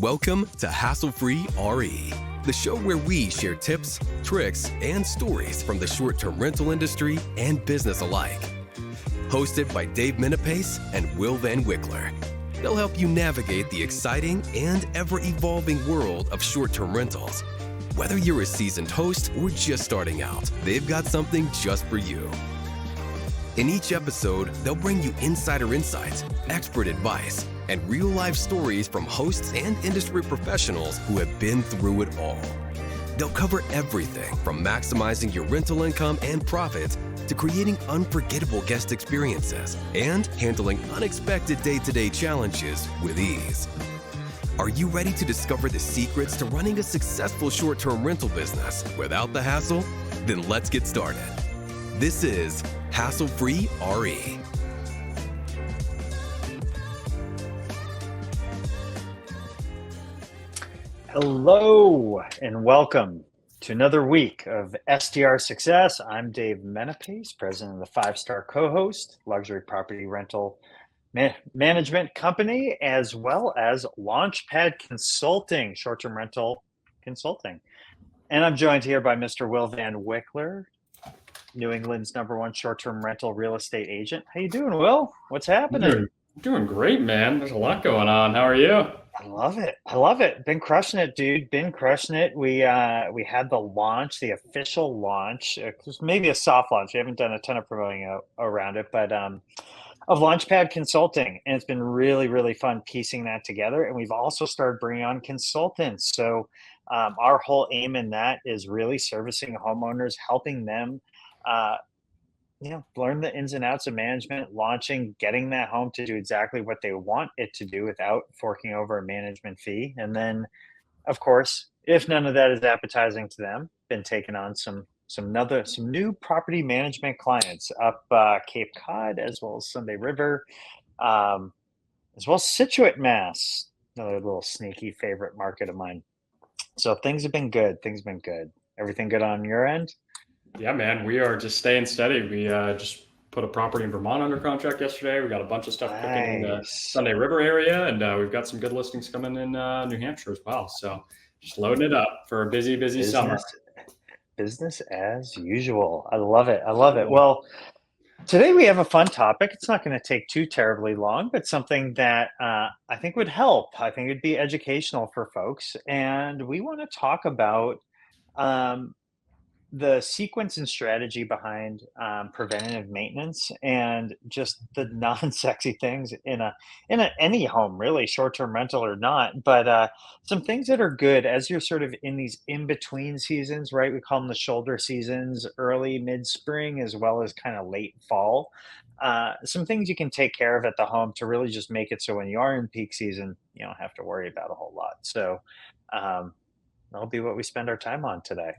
Welcome to Hassle-Free RE, the show where we share tips, tricks, and stories from the short-term rental industry and business alike. Hosted by Dave Menapace and Will Van Wickler. They'll help you navigate the exciting and ever-evolving world of short-term rentals. Whether you're a seasoned host or just starting out, they've got something just for you. In each episode, they'll bring you insider insights, expert advice, and real-life stories from hosts and industry professionals who have been through it all. They'll cover everything from maximizing your rental income and profits to creating unforgettable guest experiences and handling unexpected day-to-day challenges with ease. Are you ready to discover the secrets to running a successful short-term rental business without the hassle? Then let's get started. This is Hassle-Free RE. Hello and welcome to another week of STR Success. I'm Dave Menapace, president of the Five Star Co-host, luxury property rental management company, as well as Launchpad Consulting, short-term rental consulting. And I'm joined here by Mr. Will Van Wickler, New England's #1 short-term rental real estate agent. How you doing, Will? What's happening? Doing great, man. There's a lot going on. How are you? I love it. Been crushing it, dude. Been crushing it. We had the launch, the official launch. Maybe a soft launch. We haven't done a ton of promoting around it, but of Launchpad Consulting, and it's been really, really fun piecing that together. And we've also started bringing on consultants. So our whole aim in that is really servicing homeowners, helping them learn the ins and outs of management, launching, getting that home to do exactly what they want it to do without forking over a management fee. And then, of course, if none of that is appetizing to them, been taking on some new property management clients up Cape Cod, as well as Sunday River, as well as Situate, Mass, another little sneaky favorite market of mine. So things have been good. Everything good on your end? Yeah, man, we are just staying steady. We just put a property in Vermont under contract yesterday. We got a bunch of stuff cooking in the Sunday River area, and we've got some good listings coming in New Hampshire as well. So just loading it up for a busy summer. Business as usual. I love it. Well, today we have a fun topic. It's not going to take too terribly long, but something that I think would help. I think it'd be educational for folks. And we want to talk about the sequence and strategy behind preventative maintenance and just the non-sexy things in any home, really, short-term rental or not, but some things that are good as you're sort of in these in-between seasons, right? We call them the shoulder seasons, early mid-spring, as well as kind of late fall. Some things you can take care of at the home to really just make it so when you are in peak season, you don't have to worry about a whole lot. So that'll be what we spend our time on today.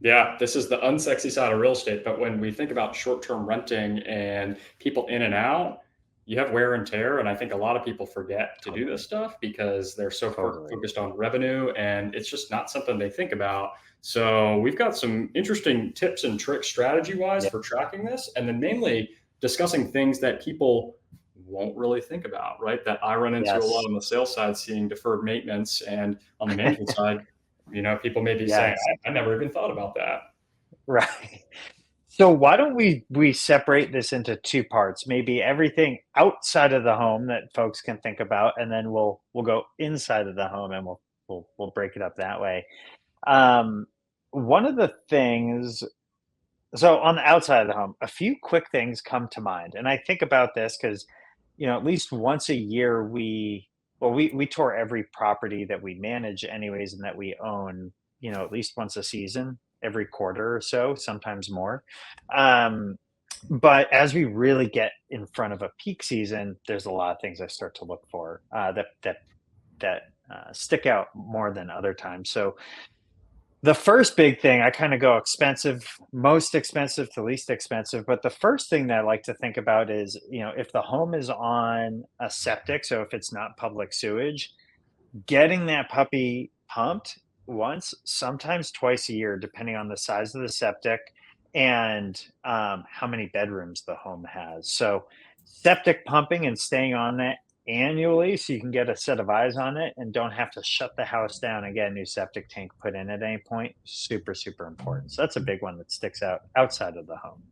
Yeah, this is the unsexy side of real estate. But when we think about short-term renting and people in and out, you have wear and tear. And I think a lot of people forget to do this stuff because they're so focused on revenue, and it's just not something they think about. So we've got some interesting tips and tricks strategy-wise for tracking this, and then mainly discussing things that people won't really think about, right? That I run into a lot on the sales side, seeing deferred maintenance, and on the management side, people may be saying, I never even thought about that. Right. So why don't we separate this into two parts? Maybe everything outside of the home that folks can think about, and then we'll go inside of the home and we'll break it up that way. One of the things, so on the outside of the home, a few quick things come to mind, and I think about this because at least once a year we tour every property that we manage anyways and that we own, at least once a season, every quarter or so, sometimes more. But as we really get in front of a peak season, there's a lot of things I start to look for that stick out more than other times. So the first big thing, I kind of go most expensive to least expensive. But the first thing that I like to think about is, if the home is on a septic, so if it's not public sewage, getting that puppy pumped once, sometimes twice a year, depending on the size of the septic and how many bedrooms the home has. So septic pumping and staying on annually so you can get a set of eyes on it and don't have to shut the house down and get a new septic tank put in at any point. Super, super important. So that's a big one that sticks out outside of the home.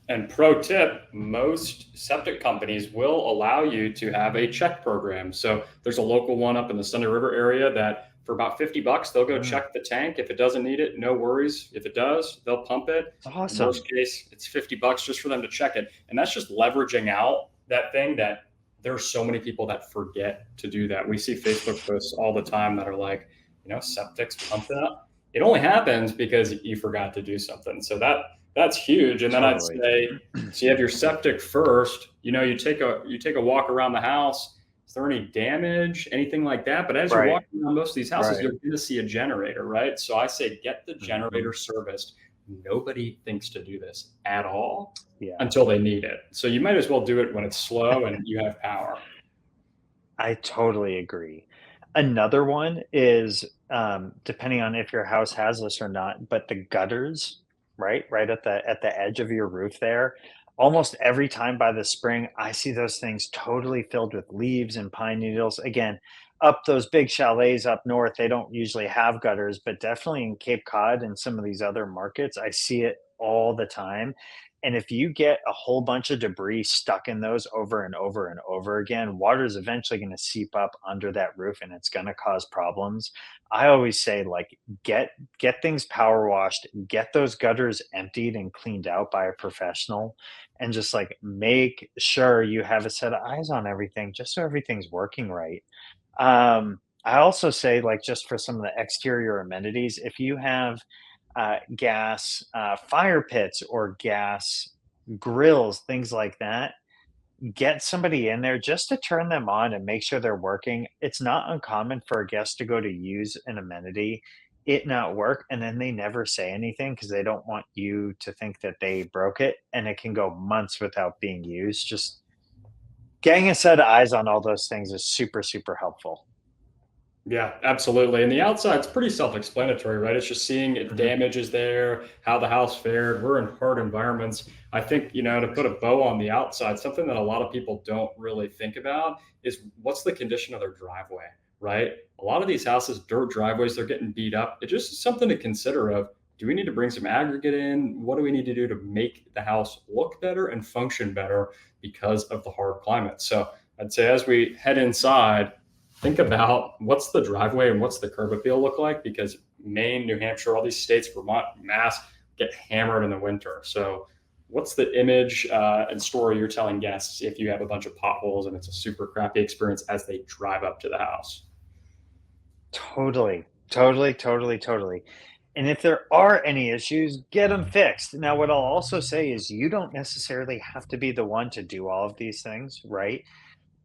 And pro tip, most septic companies will allow you to have a check program. So there's a local one up in the Sunday River area that for about $50, they'll go check the tank. If it doesn't need it, no worries. If it does, they'll pump it. Awesome. In worst case, it's $50 just for them to check it. And that's just leveraging out that thing that there are so many people that forget to do that. We see Facebook posts all the time that are like, septic's pumping up. It only happens because you forgot to do something. So that's huge. And then totally. I'd say, so you have your septic first, you take a walk around the house. Is there any damage, anything like that? But as you're walking around most of these houses, you're going to see a generator, right? So I say, get the generator serviced. Nobody thinks to do this at all until they need it. So you might as well do it when it's slow and you have power. I totally agree. Another one is, depending on if your house has this or not, but the gutters, right at the edge of your roof there. Almost every time by the spring, I see those things totally filled with leaves and pine needles. Again, up those big chalets up north, they don't usually have gutters, but definitely in Cape Cod and some of these other markets, I see it all the time. And if you get a whole bunch of debris stuck in those over and over and over again, water is eventually going to seep up under that roof and it's going to cause problems. I always say, like, get things power washed, get those gutters emptied and cleaned out by a professional, and just like make sure you have a set of eyes on everything just so everything's working right. I also say, like, just for some of the exterior amenities, if you have gas fire pits or gas grills, things like that, get somebody in there just to turn them on and make sure they're working. It's not uncommon for a guest to go to use an amenity, it not work, and then they never say anything because they don't want you to think that they broke it, and it can go months without being used. Just getting a set of eyes on all those things is super, super helpful. Yeah, absolutely. And the outside's pretty self-explanatory, right? It's just seeing if damage is there, how the house fared. We're in hard environments. I think, to put a bow on the outside, something that a lot of people don't really think about is what's the condition of their driveway, right? A lot of these houses, dirt driveways, they're getting beat up. It's just something to consider of, do we need to bring some aggregate in? What do we need to do to make the house look better and function better because of the hard climate? So I'd say as we head inside, think about what's the driveway and what's the curb appeal look like, because Maine, New Hampshire, all these states, Vermont, Mass, get hammered in the winter. So what's the image and story you're telling guests if you have a bunch of potholes and it's a super crappy experience as they drive up to the house? Totally. And if there are any issues, get them fixed. Now, what I'll also say is you don't necessarily have to be the one to do all of these things, right?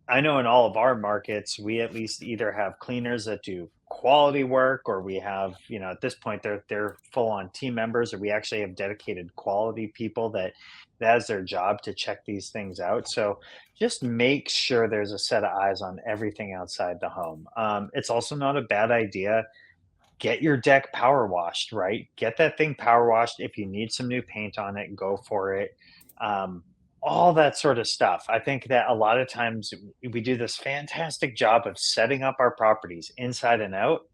I know in all of our markets, we at least either have cleaners that do quality work, or we have, at this point, they're full on team members, or we actually have dedicated quality people that's their job to check these things out. So just make sure there's a set of eyes on everything outside the home. It's also not a bad idea. Get your deck power washed, right? Get that thing power washed. If you need some new paint on it, go for it. All that sort of stuff. I think that a lot of times we do this fantastic job of setting up our properties inside and out,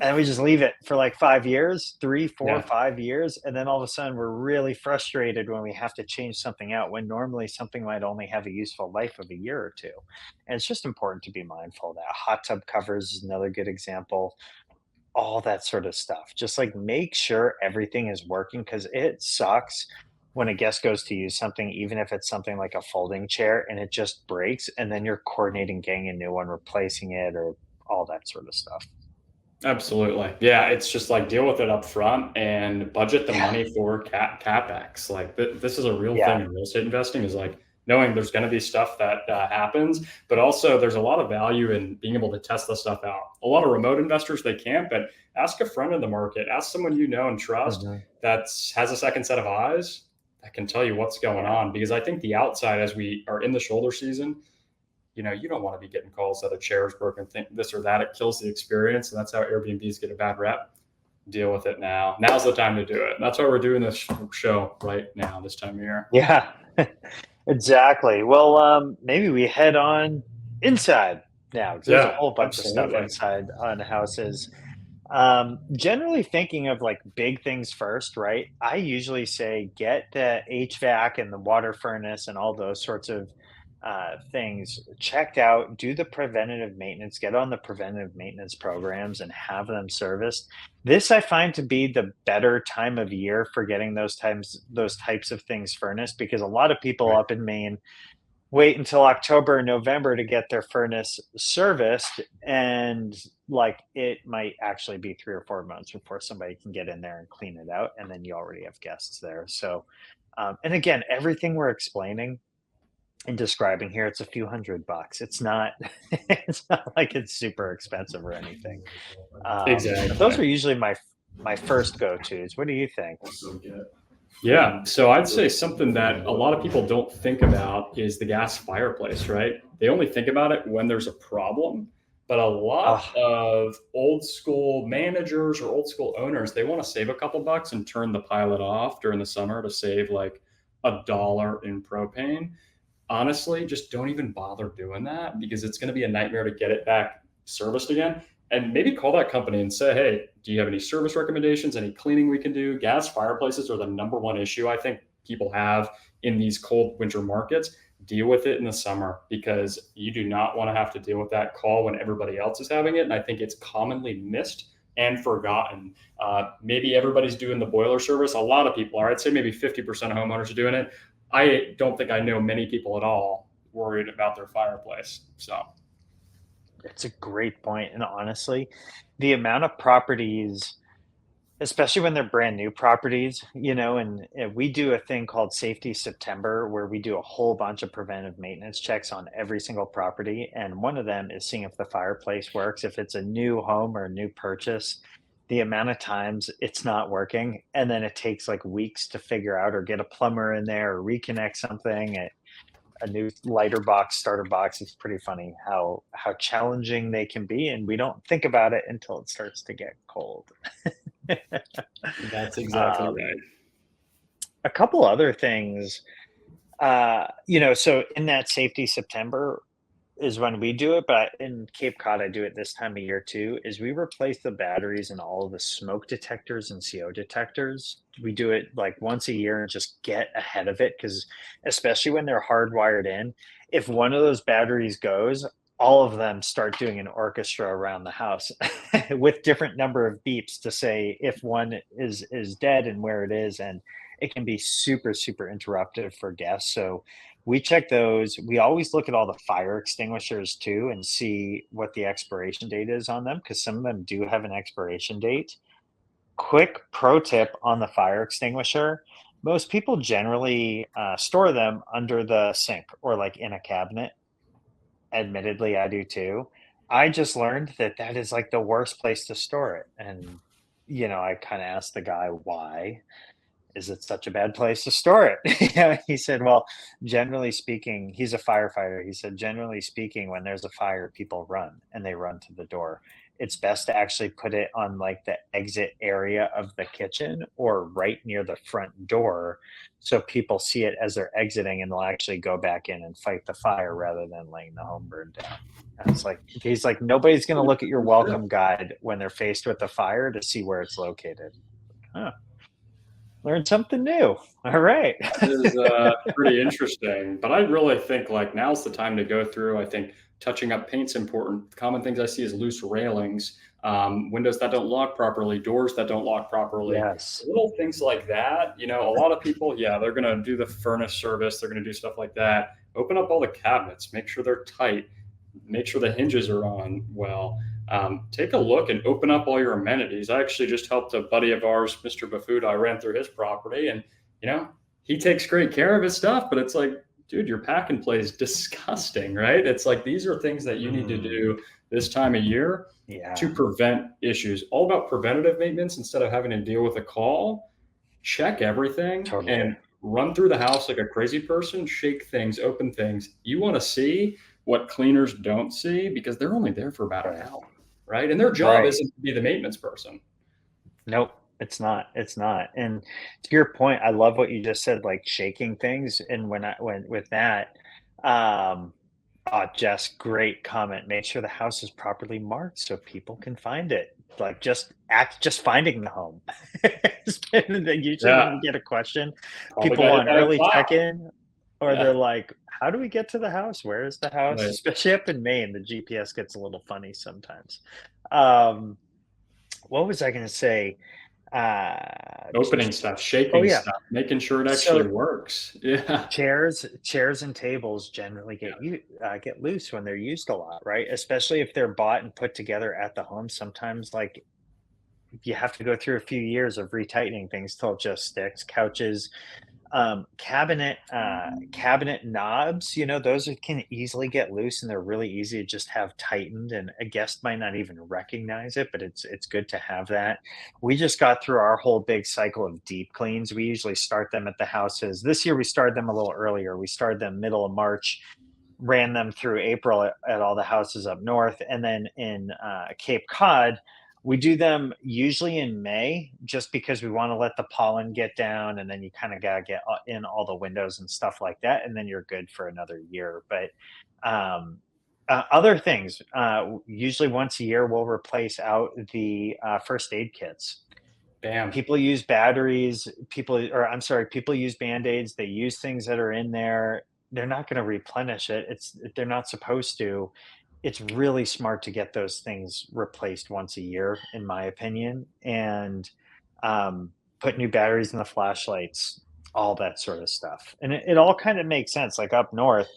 and we just leave it for like 5 years, 3, 4, 5 years. And then all of a sudden we're really frustrated when we have to change something out when normally something might only have a useful life of a year or two. And it's just important to be mindful of that. Hot tub covers is another good example. All that sort of stuff. Just like make sure everything is working, because it sucks when a guest goes to use something, even if it's something like a folding chair, and it just breaks, and then you're coordinating getting a new one, replacing it, or all that sort of stuff. Absolutely. Yeah, it's just like deal with it up front and budget the money for CapEx. Like this is a real thing in real estate investing, is like knowing there's going to be stuff that happens, but also there's a lot of value in being able to test this stuff out. A lot of remote investors, they can't, but ask a friend in the market, ask someone you know and trust that has a second set of eyes that can tell you what's going on. Because I think the outside, as we are in the shoulder season, you don't want to be getting calls that a chair is broken, think this or that. It kills the experience. And that's how Airbnbs get a bad rep. Deal with it now. Now's the time to do it. And that's why we're doing this show right now, this time of year. Yeah, exactly. Well, maybe we head on inside now, 'cause there's a Yeah, whole bunch of stuff absolutely. inside on houses. Generally thinking of like big things first, right? I usually say get the HVAC and the water furnace and all those sorts of things checked out, do the preventative maintenance, get on the preventative maintenance programs and have them serviced. This I find to be the better time of year for getting those types of things furnace, because a lot of people Right. up in Maine wait until October and November to get their furnace serviced, and like it might actually be 3 or 4 months before somebody can get in there and clean it out, and then you already have guests there. So, and again, everything we're explaining and describing here, it's a few $100. It's not it's not like it's super expensive or anything. But those Exactly. are usually my first go-tos. What do you think? Yeah. So I'd say something that a lot of people don't think about is the gas fireplace, right? They only think about it when there's a problem. But a lot Oh, of old school managers or old school owners, they want to save a couple bucks and turn the pilot off during the summer to save like $1 in propane. Honestly, just don't even bother doing that because it's going to be a nightmare to get it back serviced again. And maybe call that company and say, hey, do you have any service recommendations, any cleaning we can do? Gas fireplaces are the number one issue I think people have in these cold winter markets. Deal with it in the summer because you do not want to have to deal with that call when everybody else is having it. And I think it's commonly missed and forgotten. Maybe everybody's doing the boiler service. A lot of people are. I'd say maybe 50% of homeowners are doing it. I don't think I know many people at all worried about their fireplace. So, it's a great point. And honestly, the amount of properties, especially when they're brand new properties, and we do a thing called Safety September where we do a whole bunch of preventive maintenance checks on every single property. And one of them is seeing if the fireplace works. If it's a new home or a new purchase, the amount of times it's not working. And then it takes like weeks to figure out or get a plumber in there or reconnect something. A new lighter box, starter box. It's pretty funny how challenging they can be. And we don't think about it until it starts to get cold. that's exactly um, right. a couple other things, so in that Safety September is when we do it, but in Cape Cod, I do it this time of year too, is we replace the batteries in all of the smoke detectors and CO detectors. We do it like once a year and just get ahead of it because especially when they're hardwired in, if one of those batteries goes, all of them start doing an orchestra around the house with different number of beeps to say if one is dead and where it is, and it can be super super interruptive for guests. So we check those. We always look at all the fire extinguishers too and see what the expiration date is on them because some of them do have an expiration date. Quick pro tip on the fire extinguisher: most people generally store them under the sink or like in a cabinet. Admittedly, I do too. I just learned that that is like the worst place to store it. And, I kind of asked the guy why is it such a bad place to store it? He said, well, generally speaking, he's a firefighter. He said, generally speaking, when there's a fire, people run and they run to the door. It's best to actually put it on like the exit area of the kitchen or right near the front door so people see it as they're exiting and they'll actually go back in and fight the fire rather than laying the home burn down. And it's like, he's like, nobody's going to look at your welcome guide when they're faced with a fire to see where it's located. Huh. Learned something new. All right. That is pretty interesting. But I really think like now's the time to go through. I think touching up paint's important. Common things I see is loose railings, windows that don't lock properly, doors that don't lock properly, Yes. little things like that. A lot of people, yeah, they're going to do the furnace service, they're going to do stuff like that. Open up all the cabinets, make sure they're tight, make sure the hinges are on well. Take a look and open up all your amenities. I actually just helped a buddy of ours, Mr. Bafuda. I ran through his property and you know, he takes great care of his stuff, but it's like, dude, your pack and play is disgusting, right? It's like these are things that you need to Mm, do this time of year yeah, to prevent issues. All about preventative maintenance instead of having to deal with a call. Check everything totally. and run through the house like a crazy person, shake things, open things. You want to see what cleaners don't see because they're only there for about an Right. hour, right? And their job Right. isn't to be the maintenance person. Nope. It's not. It's not. And to your point, I love what you just said, like shaking things. And when with that, um, Jess, great comment. Make sure the house is properly marked so people can find it. Like just finding the home. Usually when Yeah, we get a question, probably people got hit want by a early plow. check-in, or they're Yeah, like, how do we get to the house? Where is the house? right. Especially up in Maine, the GPS gets a little funny sometimes. Um, what was I gonna say? Uh, Opening stuff, oh shaping yeah. stuff, making sure it actually So works. Yeah. chairs and tables generally get loose when they're used a lot, right? Especially if they're bought and put together at the home. Sometimes, like, you have to go through a few years of retightening things till it just sticks. Couches, cabinet knobs, those can easily get loose, and they're really easy to just have tightened, and a guest might not even recognize it, but it's good to have that. We just got through our whole big cycle of deep cleans. We usually start them at the houses. This year we started them a little earlier. We started them middle of March, ran them through April at all the houses up north, and then in Cape Cod, we do them usually in May, just because we want to let the pollen get down, and then you kind of gotta get in all the windows and stuff like that, and then you're good for another year. But other things, usually once a year, we'll replace out the first aid kits. Bam. People use batteries, people use band-aids, they use things that are in there. They're not going to replenish it. They're not supposed to. It's really smart to get those things replaced once a year, in my opinion, and put new batteries in the flashlights, all that sort of stuff. And it all kind of makes sense. Like up north,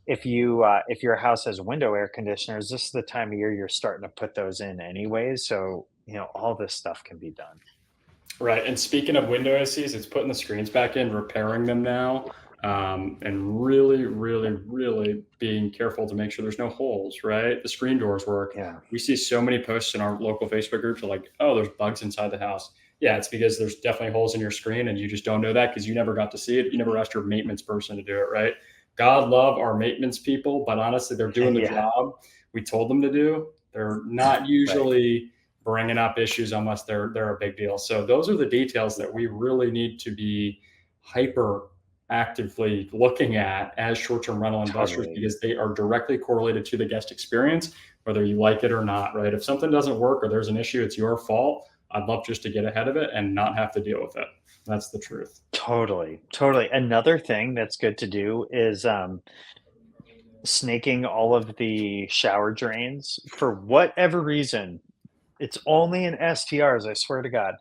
if your house has window air conditioners, this is the time of year you're starting to put those in anyways. So all this stuff can be done. Right. And speaking of window ACs, it's putting the screens back in, repairing them now, and really, really, really being careful to make sure there's no holes, right? The screen doors work. Yeah. We see so many posts in our local Facebook groups are like, oh, there's bugs inside the house. Yeah, it's because there's definitely holes in your screen and you just don't know that because you never got to see it. You never asked your maintenance person to do it, right? God love our maintenance people, but honestly, they're doing the Yeah. job we told them to do. They're not Right. usually bringing up issues unless they're a big deal. So those are the details that we really need to be hyper actively looking at as short-term rental investors Totally. because they are directly correlated to the guest experience, whether you like it or not, right? If something doesn't work or there's an issue, it's your fault. I'd love just to get ahead of it and not have to deal with it. That's the truth. Totally. Totally. Another thing that's good to do is snaking all of the shower drains for whatever reason. It's only in STRs, I swear to God.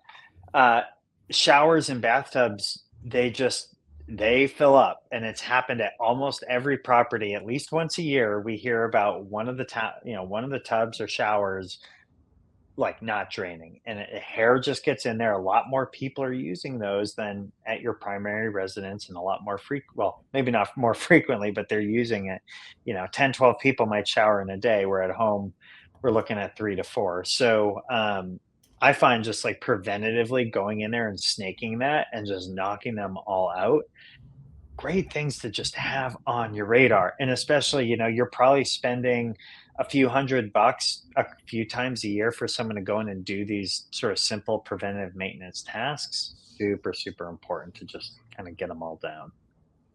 Uh, Showers and bathtubs, they fill up, and it's happened at almost every property. At least once a year, we hear about one of the tubs or showers, like, not draining, and hair just gets in there. A lot more people are using those than at your primary residence, and a lot more well, maybe not more frequently, but they're using it. 10, 12 people might shower in a day, where at home we're looking at 3 to 4. So I find just like preventatively going in there and snaking that and just knocking them all out, great things to just have on your radar. And especially, you're probably spending a few $100 a few times a year for someone to go in and do these sort of simple preventative maintenance tasks. Super, super important to just kind of get them all down.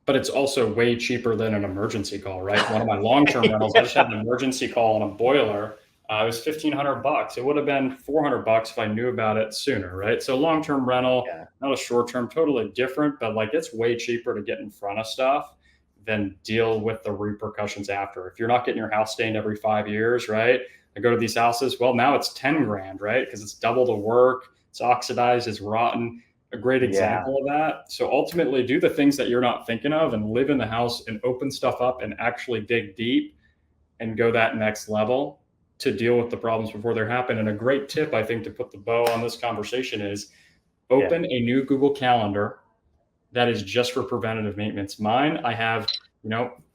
But it's also way cheaper than an emergency call, right? One of my long-term rentals, I just had an emergency call on a boiler. It was $1,500. It would have been $400 if I knew about it sooner, right? So long-term rental, Yeah. not a short-term, totally different, but like it's way cheaper to get in front of stuff than deal with the repercussions after. If you're not getting your house stained every 5 years, right? I go to these houses, well, now it's 10 grand, right? Because it's double the work, it's oxidized, it's rotten, a great Yeah. example of that. So ultimately, do the things that you're not thinking of and live in the house and open stuff up and actually dig deep and go that next level to deal with the problems before they happen. And a great tip, I think, to put the bow on this conversation is Yeah. open a new Google Calendar that is just for preventative maintenance. Mine, I have,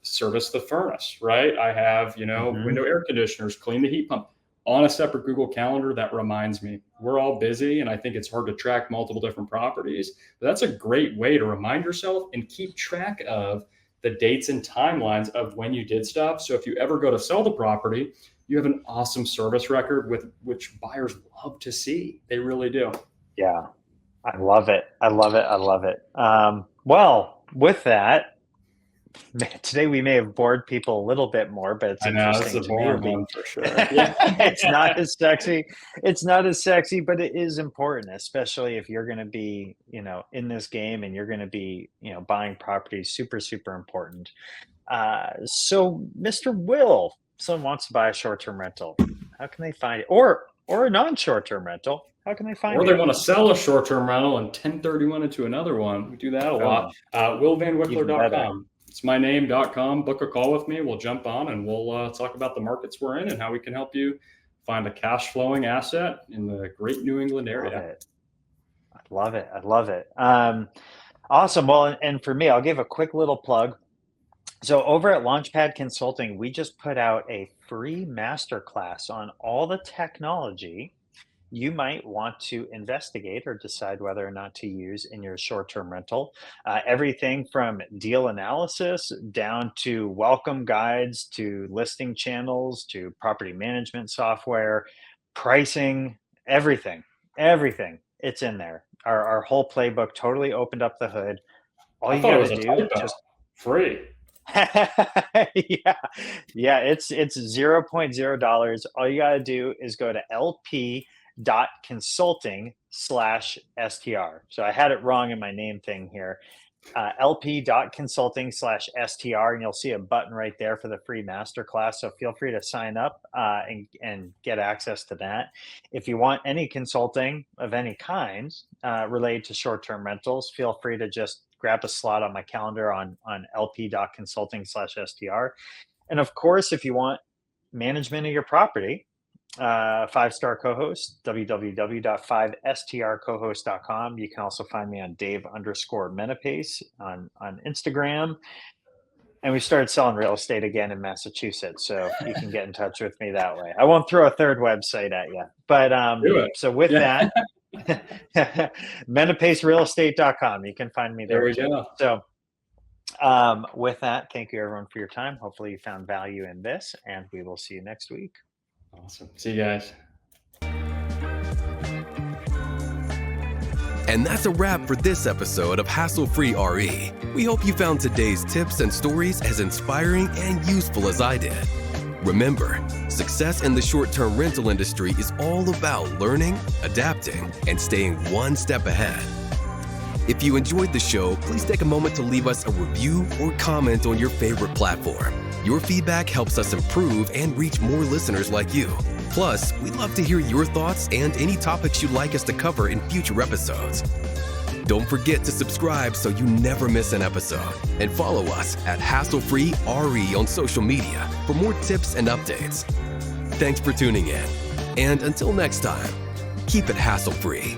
service the furnace, right? I have, Hmm. window air conditioners, clean the heat pump on a separate Google Calendar that reminds me. We're all busy and I think it's hard to track multiple different properties. But that's a great way to remind yourself and keep track of the dates and timelines of when you did stuff. So if you ever go to sell the property, you have an awesome service record with which buyers love to see. They really do. Yeah. I love it. I love it. I love it. Well, with that, Today we may have bored people a little bit more, but it's I know, this is interesting a to me. boring one for sure. Yeah. It's not as sexy. It's not as sexy, but it is important, especially if you're going to be, in this game and you're going to be, buying properties. Super, super important. So, Mr. Will, someone wants to buy a short-term rental. How can they find it? Or a non-short-term rental. How can they find Or it? they want to sell a short-term rental and 1031 into another one. We do that a lot. WillVanWickler.com. It's my name.com. Book a call with me. We'll jump on and we'll talk about the markets we're in and how we can help you find a cash flowing asset in the great New England area. I love it. Awesome. Well, and for me, I'll give a quick little plug. So over at Launchpad Consulting, we just put out a free masterclass on all the technology you might want to investigate or decide whether or not to use in your short-term rental. Everything from deal analysis down to welcome guides, to listing channels, to property management software, pricing, everything. It's in there. Our whole playbook totally opened up the hood. All you got to do just free. Yeah, it's $0.0. All you got to do is go to lp.consulting/str. So I had it wrong in my name thing here. lp.consulting/str, and you'll see a button right there for the free masterclass. So feel free to sign up and get access to that. If you want any consulting of any kind related to short-term rentals, feel free to just grab a slot on my calendar on lp.consulting/str. And of course, if you want management of your property, 5-star co-host, www.5strcohost.com. You can also find me on Dave_Menapace on Instagram. And we started selling real estate again in Massachusetts, so you can get in touch with me that way. I won't throw a third website at you, but so with that, MenapaceRealEstate.com. You can find me there. There we go. So with that, thank you everyone for your time. Hopefully you found value in this, and we will see you next week. Awesome. See you guys. And that's a wrap for this episode of Hassle-Free RE. We hope you found today's tips and stories as inspiring and useful as I did. Remember, success in the short-term rental industry is all about learning, adapting, and staying one step ahead. If you enjoyed the show, please take a moment to leave us a review or comment on your favorite platform. Your feedback helps us improve and reach more listeners like you. Plus, we'd love to hear your thoughts and any topics you'd like us to cover in future episodes. Don't forget to subscribe so you never miss an episode. And follow us at Hassle-Free RE on social media for more tips and updates. Thanks for tuning in. And until next time, keep it hassle-free.